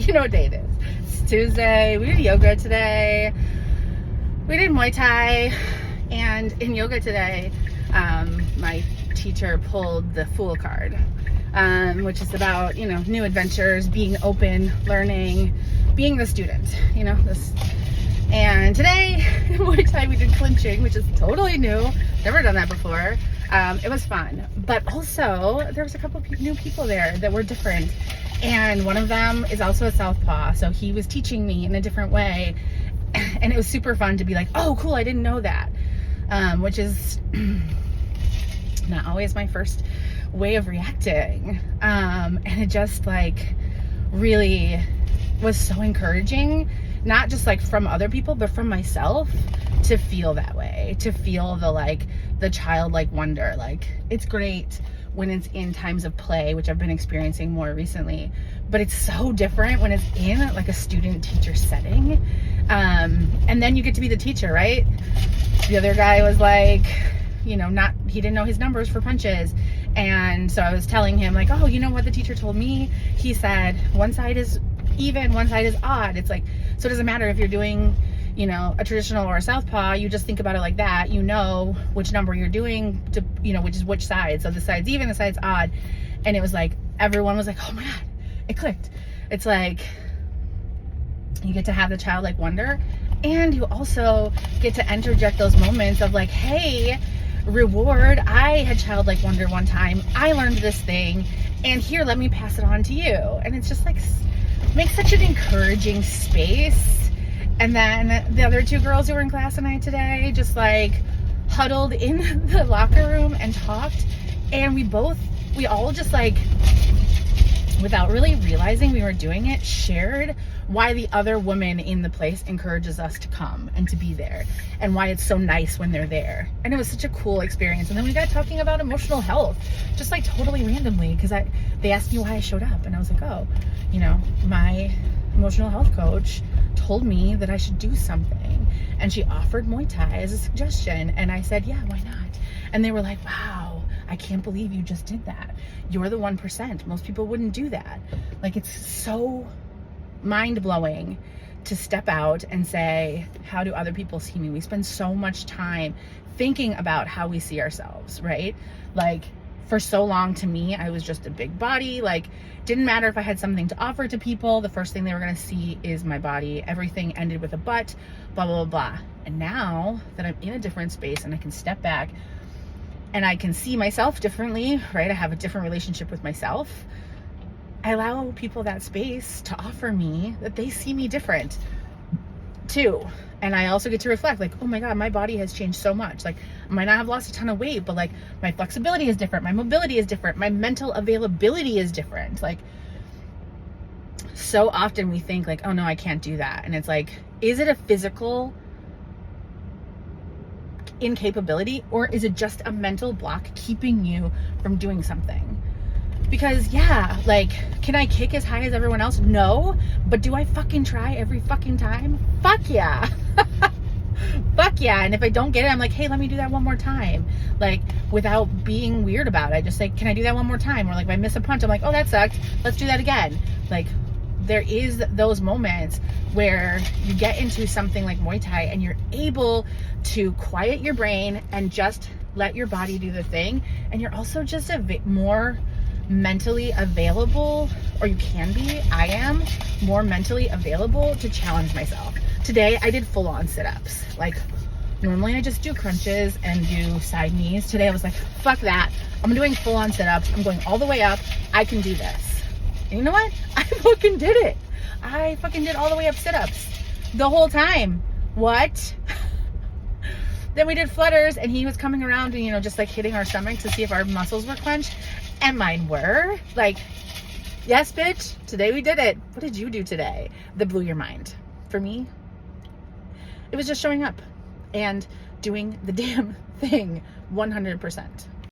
You know what day it is. It's Tuesday. We did yoga today. We did Muay Thai. And in yoga today, my teacher pulled the Fool card, which is about, new adventures, being open, learning, being the student, this. And today in Muay Thai we did clinching, which is totally new. Never done that before. It was fun, but also there was a couple of new people there that were different, and one of them is also a southpaw, so he was teaching me in a different way, and it was super fun to be like, oh cool, I didn't know that, which is not always my first way of reacting, and it just really was so encouraging, not just from other people, but from myself, to feel that way, to feel the childlike wonder. It's great when it's in times of play, which I've been experiencing more recently, but it's so different when it's in a student teacher setting. And then you get to be the teacher, right? The other guy was he didn't know his numbers for punches. And so I was telling him oh, you know what the teacher told me? He said, one side is even, one side is odd. It's so it doesn't matter if you're doing, a traditional or a southpaw, you just think about it like that. You know which number you're doing to, which is which side. So the side's even, the side's odd. And it was everyone was oh my God, it clicked. It's you get to have the childlike wonder, and you also get to interject those moments of hey, reward, I had childlike wonder one time, I learned this thing, and here, let me pass it on to you. And it's just makes such an encouraging space. And then the other two girls who were in class tonight today just huddled in the locker room and talked, and we all just without really realizing we were doing it, shared why the other woman in the place encourages us to come and to be there, and why it's so nice when they're there. And it was such a cool experience. And then we got talking about emotional health, just totally randomly, because they asked me why I showed up, and I was oh, my emotional health coach told me that I should do something, and she offered Muay Thai as a suggestion, and I said, yeah, why not? And they were wow, I can't believe you just did that. You're the 1%. Most people wouldn't do that. It's so mind-blowing to step out and say, how do other people see me? We spend so much time thinking about how we see ourselves, right? For so long, to me, I was just a big body. Didn't matter if I had something to offer to people, the first thing they were going to see is my body. Everything ended with a butt, blah, blah, blah, blah. And now that I'm in a different space and I can step back and I can see myself differently, right? I have a different relationship with myself. I allow people that space to offer me that they see me different too. And I also get to reflect oh my God, my body has changed so much. I might not have lost a ton of weight, but my flexibility is different. My mobility is different. My mental availability is different. So often we think oh no, I can't do that. And it's is it a physical incapability, or is it just a mental block keeping you from doing something? Because yeah, can I kick as high as everyone else? No. But do I fucking try every fucking time? Fuck yeah. Fuck yeah. And if I don't get it, I'm hey, let me do that one more time. Without being weird about it. I just can I do that one more time? Or if I miss a punch, I'm oh, that sucked. Let's do that again. There is those moments where you get into something like Muay Thai and you're able to quiet your brain and just let your body do the thing. And you're also just more mentally available, or you can be, I am more mentally available to challenge myself. Today I did full-on sit-ups. Normally I just do crunches and do side knees. Today I was fuck that, I'm doing full-on sit-ups. I'm going all the way up. I can do this. And you know what? I fucking did it. I fucking did all the way up sit-ups the whole time. What? Then we did flutters, and he was coming around and just hitting our stomach to see if our muscles were clenched. And mine were. Yes, bitch, today we did it. What did you do today that blew your mind? For me, it was just showing up and doing the damn thing 100%.